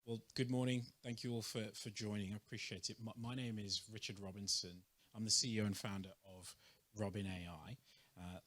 Well, good morning. Thank you all for joining. I appreciate it. My name is Richard Robinson. I'm the CEO and founder of Robin AI. I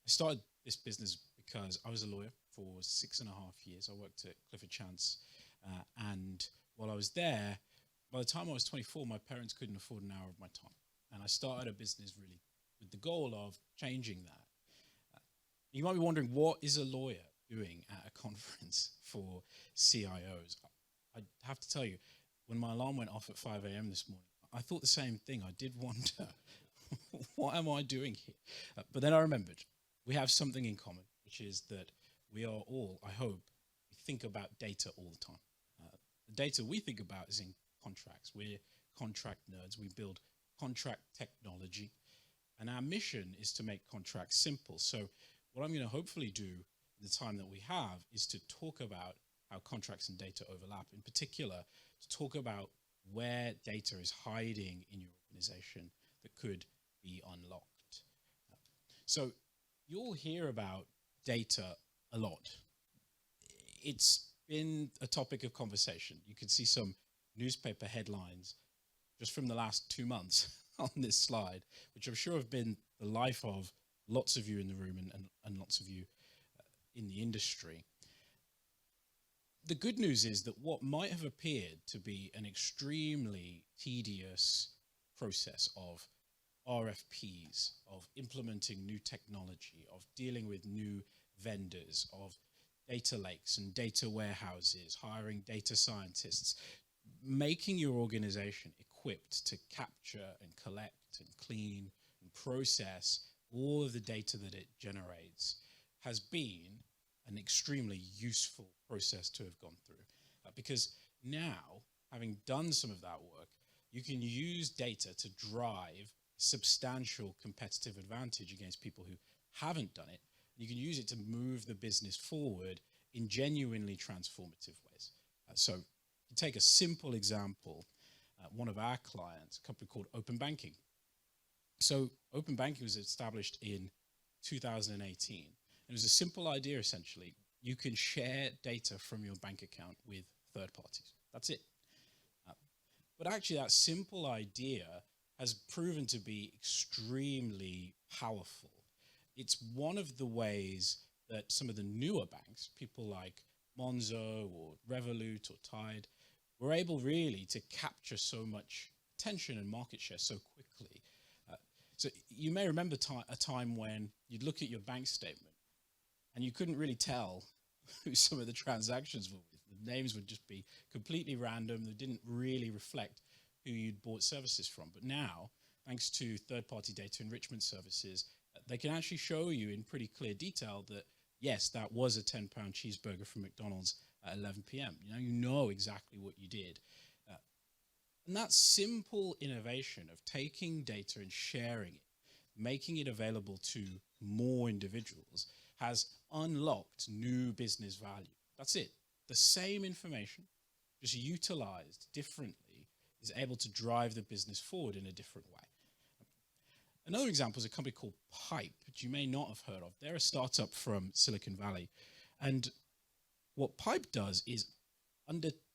started this business because I was a lawyer for 6.5 years. I worked at Clifford Chance. And while I was there, by the time I was 24, my parents couldn't afford an hour of my time. And I started a business really with the goal of changing that. You might be wondering, what is a lawyer doing at a conference for CIOs? I have to tell you, when my alarm went off at 5 a.m. this morning, I thought the same thing. I did wonder, what am I doing here? But then I remembered we have something in common, which is that we are all, I hope, we think about data all the time. The data we think about is in contracts. We're contract nerds. We build contract technology. And our mission is to make contracts simple. So what I'm going to hopefully do in the time that we have is to talk about how contracts and data overlap. In particular, to talk about where data is hiding in your organization that could be unlocked. So you'll hear about data a lot. It's been a topic of conversation. You can see some newspaper headlines just from the last 2 months on this slide, which I'm sure have been the life of lots of you in the room and lots of you in the industry. The good news is that what might have appeared to be an extremely tedious process of RFPs, of implementing new technology, of dealing with new vendors, of data lakes and data warehouses, hiring data scientists, making your organization equipped to capture and collect and clean and process all of the data that it generates has been an extremely useful process to have gone through. Because now, having done some of that work, you can use data to drive substantial competitive advantage against people who haven't done it. You can use it to move the business forward in genuinely transformative ways. So to take a simple example, one of our clients, a company called Open Banking. So Open Banking was established in 2018. It was a simple idea, essentially. You can share data from your bank account with third parties. That's it. But actually, that simple idea has proven to be extremely powerful. It's one of the ways that some of the newer banks, people like Monzo or Revolut or Tide, were able really to capture so much attention and market share so quickly. So you may remember a time when you'd look at your bank statement and you couldn't really tell who some of the transactions were with. The names would just be completely random. They didn't really reflect who you'd bought services from. But now, thanks to third-party data enrichment services, they can actually show you in pretty clear detail that, yes, that was a £10 cheeseburger from McDonald's at 11 p.m. You know exactly what you did. And that simple innovation of taking data and sharing it, making it available to more individuals, has unlocked new business value. That's it. The same information, just utilized differently, is able to drive the business forward in a different way. Another example is a company called Pipe, which you may not have heard of. They're a startup from Silicon Valley. And what Pipe does is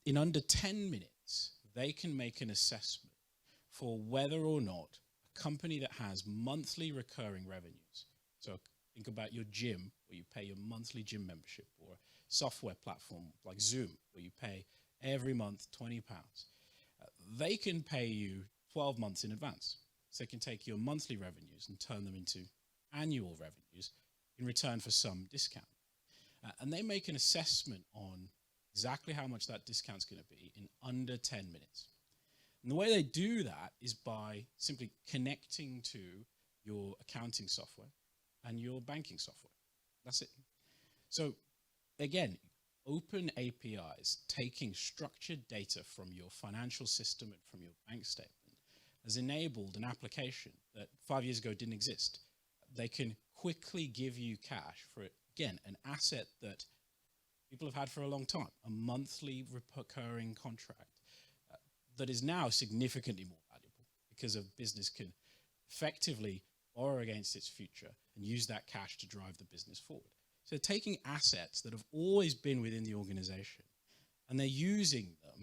in under 10 minutes, they can make an assessment for whether or not a company that has monthly recurring revenues, so think about your gym, where you pay your monthly gym membership, or a software platform like Zoom, where you pay every month £20. They can pay you 12 months in advance. So they can take your monthly revenues and turn them into annual revenues in return for some discount. And they make an assessment on exactly how much that discount's going to be in under 10 minutes. And the way they do that is by simply connecting to your accounting software and your banking software. That's it. So again, open APIs, taking structured data from your financial system and from your bank statement, has enabled an application that 5 years ago didn't exist. They can quickly give you cash for, again, an asset that people have had for a long time, a monthly recurring contract that is now significantly more valuable because a business can effectively borrow against its future and use that cash to drive the business forward. So taking assets that have always been within the organization and they're using them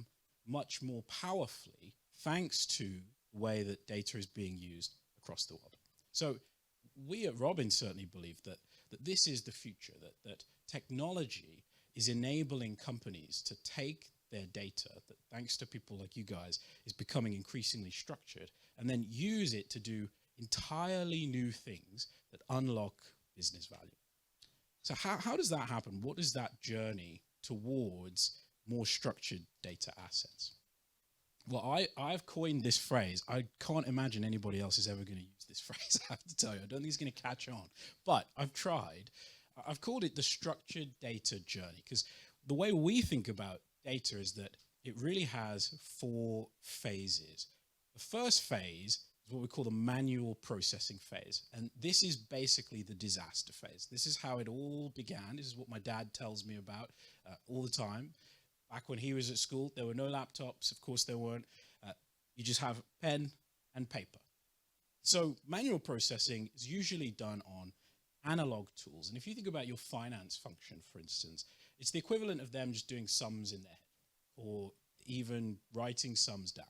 much more powerfully thanks to the way that data is being used across the world. So we at Robin certainly believe that this is the future, that technology is enabling companies to take their data that, thanks to people like you guys, is becoming increasingly structured, and then use it to do entirely new things that unlock business value. So how does that happen? What is that journey towards more structured data assets? Well, I've coined this phrase. I can't imagine anybody else is ever going to use this phrase, I have to tell you. I don't think it's going to catch on. But I've tried. I've called it the structured data journey, because the way we think about data is that it really has 4 phases. The first phase is what we call the manual processing phase. And this is basically the disaster phase. This is how it all began. This is what my dad tells me about all the time. Back when he was at school, there were no laptops. Of course, there weren't. You just have pen and paper. So manual processing is usually done on analog tools. And if you think about your finance function, for instance, it's the equivalent of them just doing sums in their head or even writing sums down.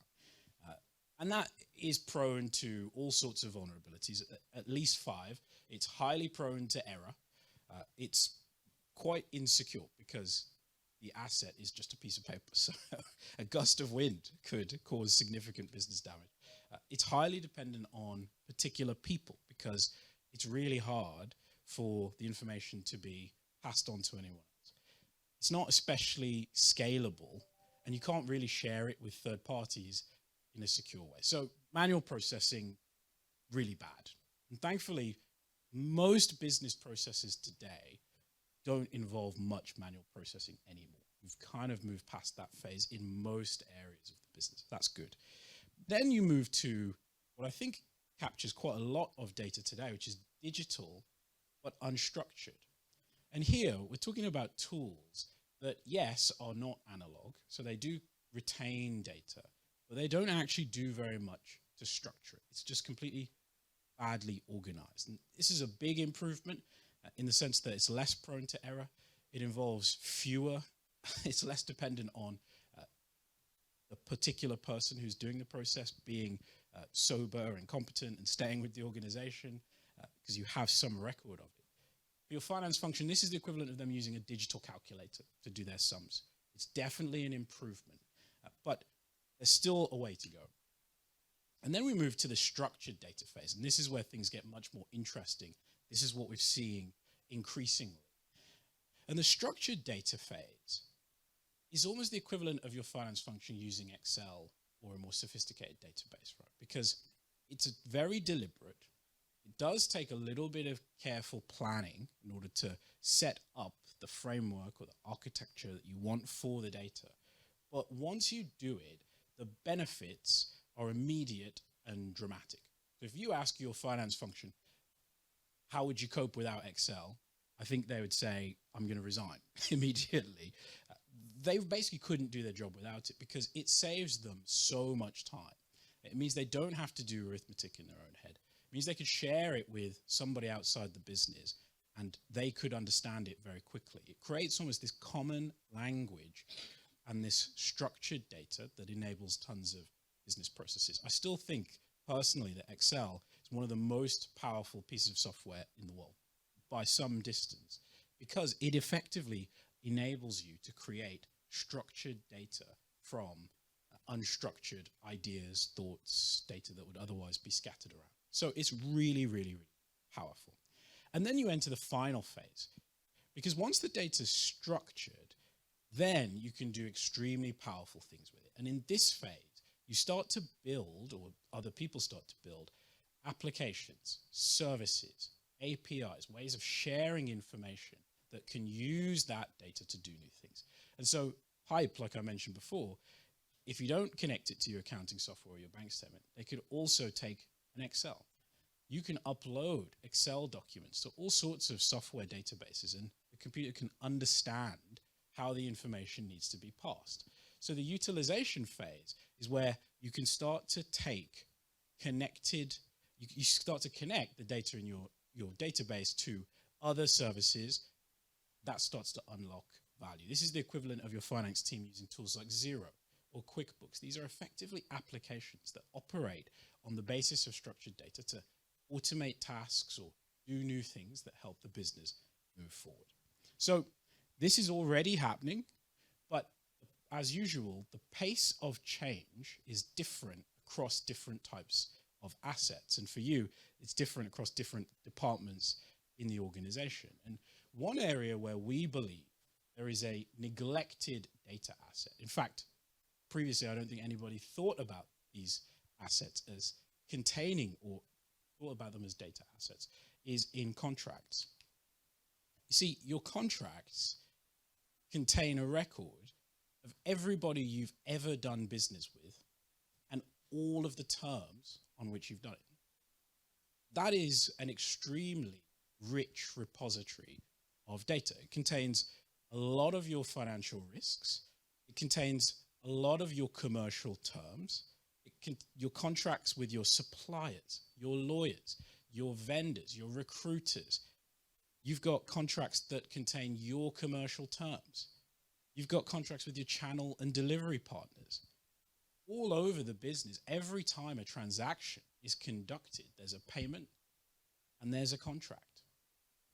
And that is prone to all sorts of vulnerabilities, at least 5. It's highly prone to error. It's quite insecure because the asset is just a piece of paper. So a gust of wind could cause significant business damage. It's highly dependent on particular people because it's really hard for the information to be passed on to anyone else. It's not especially scalable, and you can't really share it with third parties in a secure way. So manual processing, really bad. And thankfully, most business processes today don't involve much manual processing anymore. We've kind of moved past that phase in most areas of the business. That's good. Then you move to what I think captures quite a lot of data today, which is digital but unstructured. And here we're talking about tools that, yes, are not analog, so they do retain data, but they don't actually do very much to structure it. It's just completely badly organized. And this is a big improvement in the sense that it's less prone to error. It involves fewer. It's less dependent on the particular person who's doing the process being sober and competent and staying with the organization because you have some record of it. For your finance function, this is the equivalent of them using a digital calculator to do their sums. It's definitely an improvement, but there's still a way to go. And then we move to the structured data phase, and this is where things get much more interesting. This is what we're seeing increasingly. And the structured data phase is almost the equivalent of your finance function using Excel or a more sophisticated database, right? Because it's very deliberate. It does take a little bit of careful planning in order to set up the framework or the architecture that you want for the data. But once you do it, the benefits are immediate and dramatic. So if you ask your finance function, how would you cope without Excel? I think they would say, I'm going to resign immediately. They basically couldn't do their job without it because it saves them so much time. It means they don't have to do arithmetic in their own head. It means they could share it with somebody outside the business and they could understand it very quickly. It creates almost this common language and this structured data that enables tons of business processes. I still think personally that Excel is one of the most powerful pieces of software in the world by some distance because it effectively enables you to create structured data from unstructured ideas, thoughts, data that would otherwise be scattered around. So it's really, really, really powerful. And then you enter the final phase because once the data is structured, then you can do extremely powerful things with it. And in this phase, you start to build, or other people start to build, applications, services, APIs, ways of sharing information that can use that data to do new things. And so Pipe, like I mentioned before, if you don't connect it to your accounting software or your bank statement, they could also take an Excel. You can upload Excel documents to all sorts of software databases, and the computer can understand how the information needs to be passed. So the utilization phase is where you can start to take connected, you start to connect the data in your database to other services. That starts to unlock value. This is the equivalent of your finance team using tools like Xero or QuickBooks. These are effectively applications that operate on the basis of structured data to automate tasks or do new things that help the business move forward. So this is already happening, but as usual, the pace of change is different across different types of assets. And for you, it's different across different departments in the organization. And one area where we believe there is a neglected data asset. In fact, previously, I don't think anybody thought about these assets as containing or thought about them as data assets, is in contracts. You see, your contracts contain a record of everybody you've ever done business with and all of the terms on which you've done it. That is an extremely rich repository of data. It contains a lot of your financial risks. It contains a lot of your commercial terms, your contracts with your suppliers, your lawyers, your vendors, your recruiters. You've got contracts that contain your commercial terms. You've got contracts with your channel and delivery partners. All over the business, every time a transaction is conducted, there's a payment and there's a contract.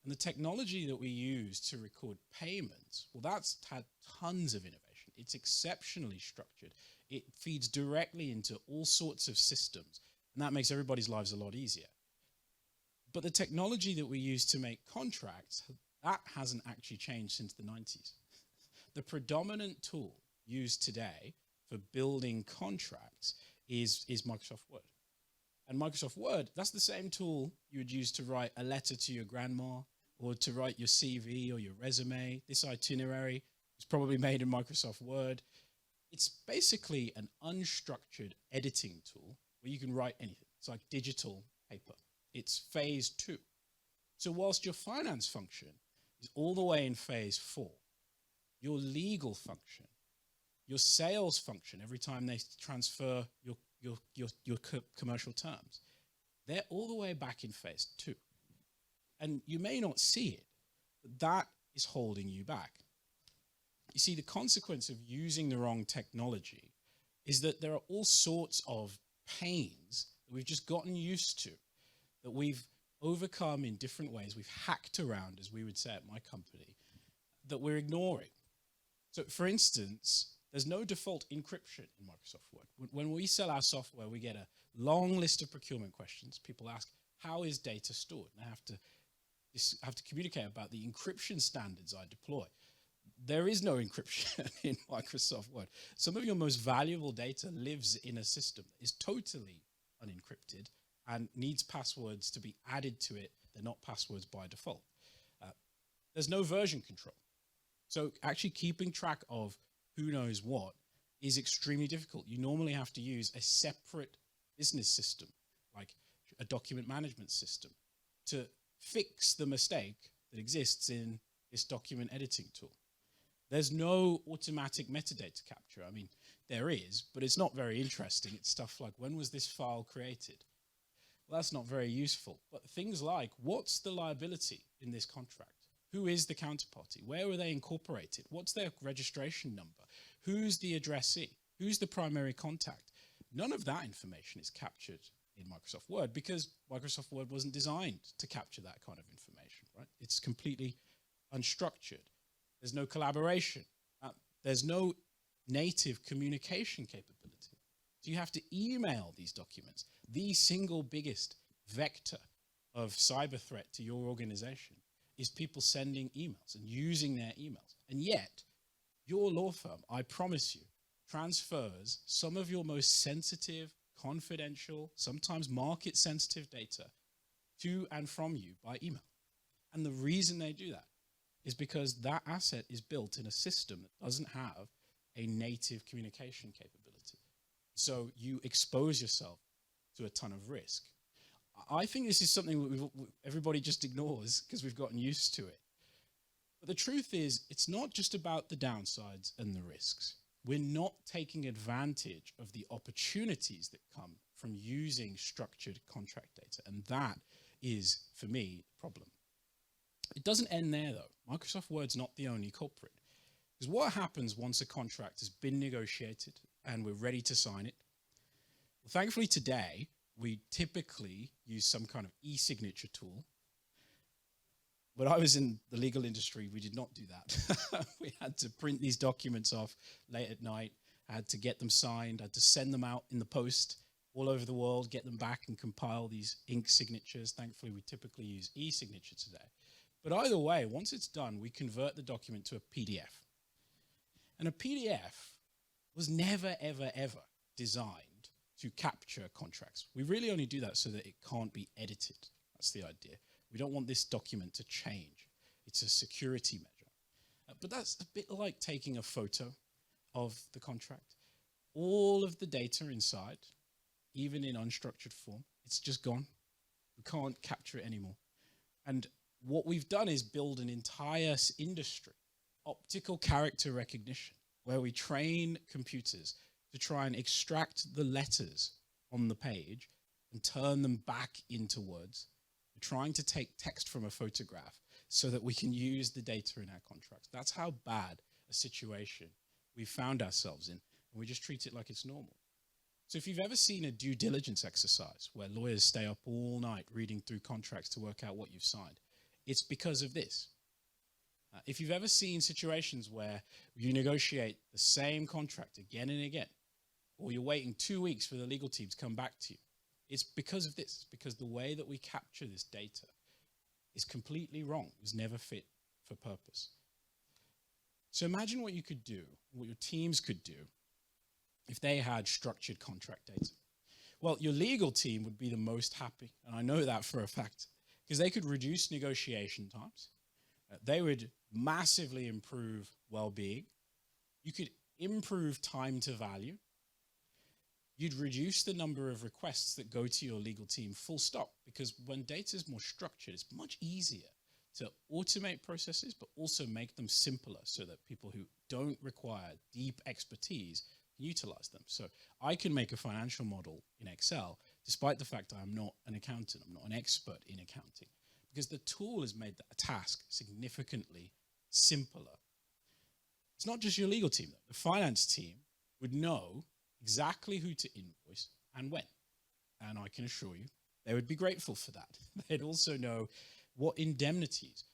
And the technology that we use to record payments, well, that's had tons of innovation. It's exceptionally structured. It feeds directly into all sorts of systems, and that makes everybody's lives a lot easier. But the technology that we use to make contracts, that hasn't actually changed since the 90s. The predominant tool used today for building contracts is Microsoft Word. And Microsoft Word, that's the same tool you would use to write a letter to your grandma or to write your CV or your resume. This itinerary was probably made in Microsoft Word. It's basically an unstructured editing tool where you can write anything. It's like digital paper. It's phase 2. So whilst your finance function is all the way in phase 4, your legal function, your sales function, every time they transfer your commercial terms, they're all the way back in phase 2. And you may not see it, but that is holding you back. You see, the consequence of using the wrong technology is that there are all sorts of pains that we've just gotten used to, that we've overcome in different ways. We've hacked around, as we would say at my company, that we're ignoring. So for instance, there's no default encryption in Microsoft Word. When we sell our software, we get a long list of procurement questions. People ask, how is data stored? And I have to communicate about the encryption standards I deploy. There is no encryption in Microsoft Word. Some of your most valuable data lives in a system that is totally unencrypted and needs passwords to be added to it. They're not passwords by default. There's no version control. So actually keeping track of who knows what is extremely difficult. You normally have to use a separate business system, like a document management system, to fix the mistake that exists in this document editing tool. There's no automatic metadata capture. I mean, there is, but it's not very interesting. It's stuff like, when was this file created? Well, that's not very useful. But things like, what's the liability in this contract? Who is the counterparty? Where were they incorporated? What's their registration number? Who's the addressee? Who's the primary contact? None of that information is captured in Microsoft Word because Microsoft Word wasn't designed to capture that kind of information, right? It's completely unstructured. There's no collaboration. There's no native communication capability. So you have to email these documents. The single biggest vector of cyber threat to your organization is people sending emails and using their emails. And yet, your law firm, I promise you, transfers some of your most sensitive, confidential, sometimes market-sensitive data to and from you by email. And the reason they do that is because that asset is built in a system that doesn't have a native communication capability. So you expose yourself to a ton of risk. I think this is something that everybody just ignores because we've gotten used to it. But the truth is, it's not just about the downsides and the risks. We're not taking advantage of the opportunities that come from using structured contract data. And that is, for me, the problem. It doesn't end there, though. Microsoft Word's not the only culprit. Because what happens once a contract has been negotiated and we're ready to sign it. Well, thankfully today, we typically use some kind of e-signature tool. When I was in the legal industry, we did not do that. We had to print these documents off late at night. I had to get them signed. I had to send them out in the post all over the world, get them back and compile these ink signatures. Thankfully, we typically use e-signature today. But either way, once it's done, we convert the document to a PDF. And a PDF was never, ever, ever designed to capture contracts. We really only do that so that it can't be edited. That's the idea. We don't want this document to change. It's a security measure. But that's a bit like taking a photo of the contract. All of the data inside, even in unstructured form, it's just gone. We can't capture it anymore. And what we've done is build an entire industry, optical character recognition, where we train computers to try and extract the letters on the page and turn them back into words. We're trying to take text from a photograph so that we can use the data in our contracts. That's how bad a situation we found ourselves in, and we just treat it like it's normal. So if you've ever seen a due diligence exercise where lawyers stay up all night reading through contracts to work out what you've signed, it's because of this. If you've ever seen situations where you negotiate the same contract again and again, or you're waiting 2 weeks for the legal team to come back to you, it's because of this, because the way that we capture this data is completely wrong. It was never fit for purpose. So imagine what you could do, what your teams could do, if they had structured contract data. Well, your legal team would be the most happy, and I know that for a fact, because they could reduce negotiation times. They would massively improve well-being. You could improve time to value. You'd reduce the number of requests that go to your legal team full stop, because when data is more structured, it's much easier to automate processes, but also make them simpler so that people who don't require deep expertise can utilize them. So I can make a financial model in Excel, despite the fact I'm not an accountant, I'm not an expert in accounting, because the tool has made a task significantly simpler. It's not just your legal team, though. The finance team would know exactly who to invoice and when. And I can assure you, they would be grateful for that. They'd also know what indemnities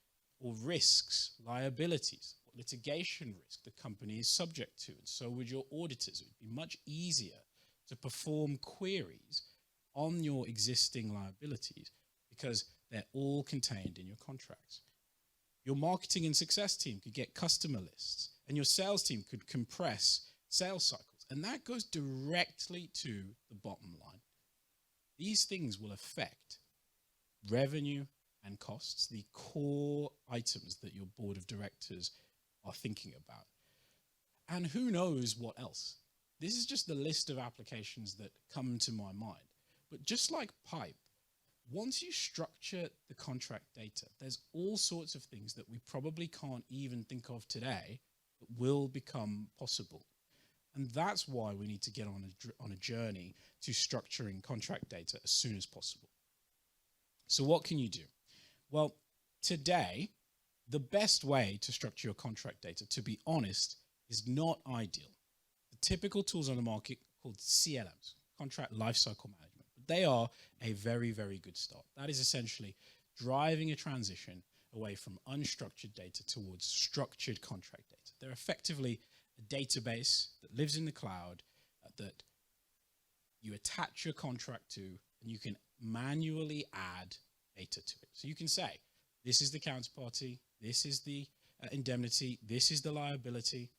or risks, liabilities, what litigation risk the company is subject to. And so would your auditors. It would be much easier to perform queries on your existing liabilities because they're all contained in your contracts. Your marketing and success team could get customer lists, and your sales team could compress sales cycles. And that goes directly to the bottom line. These things will affect revenue and costs, the core items that your board of directors are thinking about. And who knows what else? This is just the list of applications that come to my mind. But just like pipe, once you structure the contract data, there's all sorts of things that we probably can't even think of today that will become possible. And that's why we need to get on a journey to structuring contract data as soon as possible. So what can you do? Well, today, the best way to structure your contract data, to be honest, is not ideal. The typical tools on the market are called CLMs, Contract Lifecycle Management. But they are a very, very good start. That is essentially driving a transition away from unstructured data towards structured contract data. They're effectively a database that lives in the cloud that you attach your contract to, and you can manually add data to it. So you can say, this is the counterparty, this is the indemnity, this is the liability.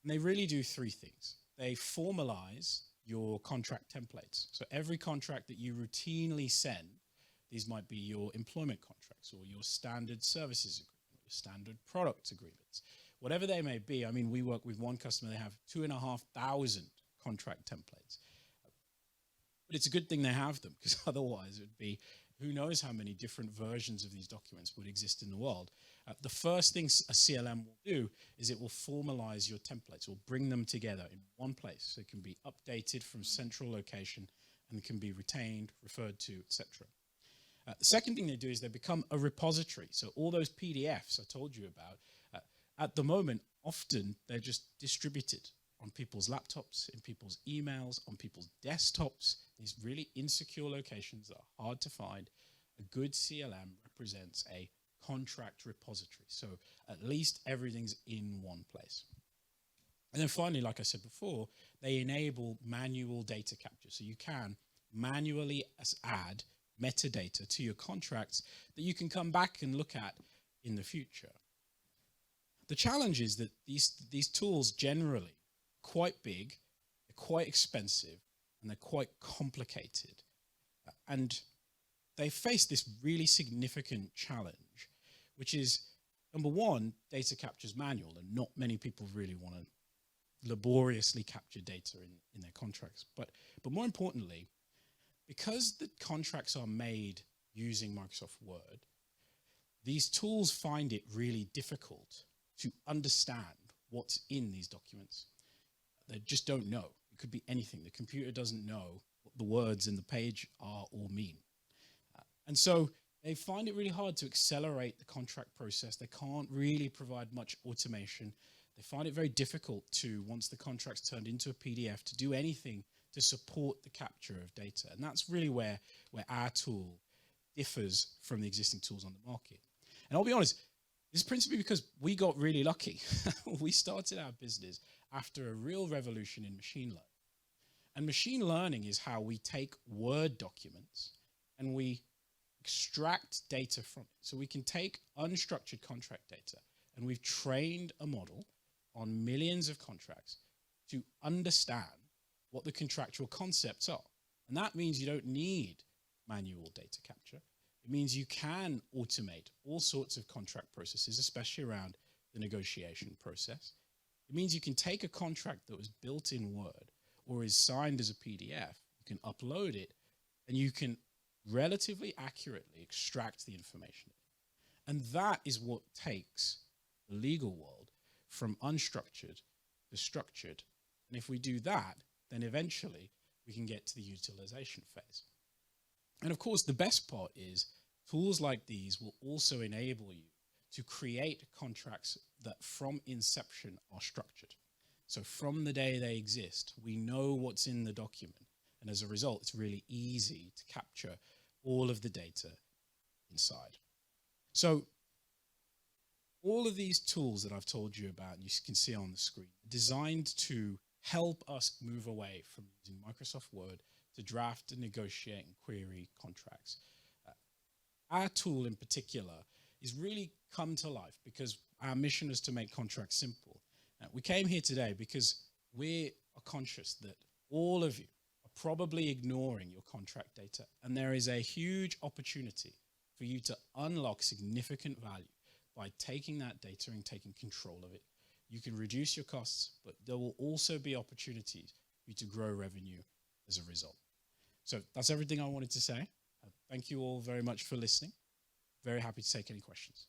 And they really do three things. They formalize your contract templates. So every contract that you routinely send, these might be your employment contracts or your standard services agreement, or your standard product agreements, whatever they may be. I mean, we work with one customer, they have 2,500 contract templates. But it's a good thing they have them, because otherwise it would be who knows how many different versions of these documents would exist in the world. The first thing a CLM will do is it will formalize your templates, or bring them together in one place so it can be updated from central location and can be retained, referred to, etc. The second thing they do is they become a repository. So all those PDFs I told you about, at the moment, often they're just distributed. on people's laptops, in people's emails, on people's desktops, these really insecure locations that are hard to find. A good CLM represents a contract repository. So at least everything's in one place. And then finally, like I said before, they enable manual data capture. So you can manually add metadata to your contracts that you can come back and look at in the future. The challenge is that these tools generally quite big, they're quite expensive, and they're quite complicated. And they face this really significant challenge, which is, number one, data capture is manual, and not many people really want to laboriously capture data in their contracts. But more importantly, because the contracts are made using Microsoft Word, these tools find it really difficult to understand what's in these documents. They just don't know. It could be anything. The computer doesn't know what the words in the page are or mean. And so they find it really hard to accelerate the contract process. They can't really provide much automation. They find it very difficult to, once the contract's turned into a PDF, to do anything to support the capture of data. And that's really where our tool differs from the existing tools on the market. And I'll be honest, this is principally because we got really lucky. We started our business after a real revolution in machine learning. And machine learning is how we take Word documents and we extract data from it. So we can take unstructured contract data, and we've trained a model on millions of contracts to understand what the contractual concepts are. And that means you don't need manual data capture. It means you can automate all sorts of contract processes, especially around the negotiation process. It means you can take a contract that was built in Word or is signed as a PDF, you can upload it, and you can relatively accurately extract the information. And that is what takes the legal world from unstructured to structured. And if we do that, then eventually we can get to the utilization phase. And of course, the best part is tools like these will also enable you to create contracts that from inception are structured. So from the day they exist, we know what's in the document. And as a result, it's really easy to capture all of the data inside. So all of these tools that I've told you about, and you can see on the screen, are designed to help us move away from using Microsoft Word to draft and negotiate and query contracts. Our tool in particular is really come to life because our mission is to make contracts simple. We came here today because we are conscious that all of you are probably ignoring your contract data, and there is a huge opportunity for you to unlock significant value by taking that data and taking control of it. You can reduce your costs, but there will also be opportunities for you to grow revenue as a result. So that's everything I wanted to say. Thank you all very much for listening. Very happy to take any questions.